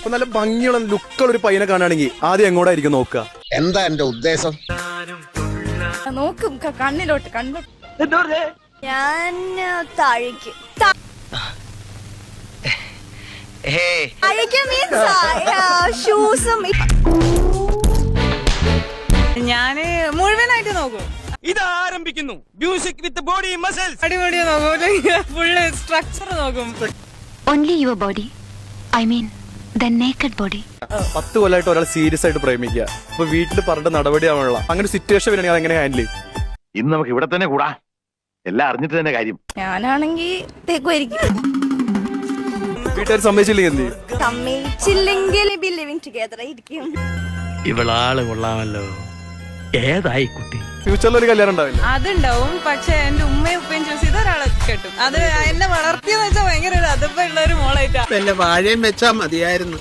അപ്പൊ നല്ല ഭംഗിയുള്ള ലുക്കുള്ള ഒരു പയ്യനെ കാണുകയാണെങ്കിൽ ആദ്യം എങ്ങോട്ടായിരിക്കും നോക്കുക? എന്താ എന്റെ ഉദ്ദേശം? നോക്കും കണ്ണിലോട്ട് ഞാൻ താഴേക്ക് മീൻസ് ഷൂസും ഞാന് മുഴുവനായിട്ട് നോക്കും. ഇത് ആരംഭിക്കുന്നു മ്യൂസിക് വിത്ത് ബോഡി മസിൽസ്. അടിപൊളി നോക്കും, ഫുള്ള് സ്ട്രക്ചർ നോക്കും. Only your body. I mean, the naked body. 10 കൊല്ലമായിട്ട് ഒരാൾ സീരിയസ് ആയിട്ട് പ്രേമിക്കുക, അപ്പൊ വീട്ടിൽ പറഞ്ഞ നടപടിയാണുള്ള അങ്ങനെ സിറ്റുവേഷൻ വരികയാണെങ്കിൽ അതെങ്ങനെ ഹാൻഡിൽ ചെയ്യും? ഇന്ന് നമുക്ക് ഇവിടെ തന്നെ കൂടാ, എല്ലാം അറിഞ്ഞിട്ട് തന്നെ കാര്യം. ഞാനാണെങ്കിൽ തേക്കുമായിരിക്കും. വീട്ടുകാർ സമ്മതിച്ചില്ലെങ്കിൽ എന്ത് ചെയ്യും? സമ്മതിച്ചില്ലെങ്കിൽ ബി ലിവിങ് ടുഗദർ ആയിരിക്കും. ഇവളാള് കൊള്ളാമല്ലോ. ഏതായി കുട്ടി? ഫ്യൂച്ചറിൽ ഒരു കല്യാണം ഉണ്ടാവില്ല? അതുണ്ടാവും, പക്ഷെ എന്റെ ഉമ്മയും ഉപ്പയും ചൂസ് ചെയ്ത ഒരാളെ കെട്ടും. അത് എന്നെ വളർത്തിയെന്ന് വെച്ചാൽ ഭയങ്കര ഒരു അതിപ്പോ ഉള്ള ഒരു മോളായിട്ടാ. വാഴയും വെച്ചാ മതിയായിരുന്നു.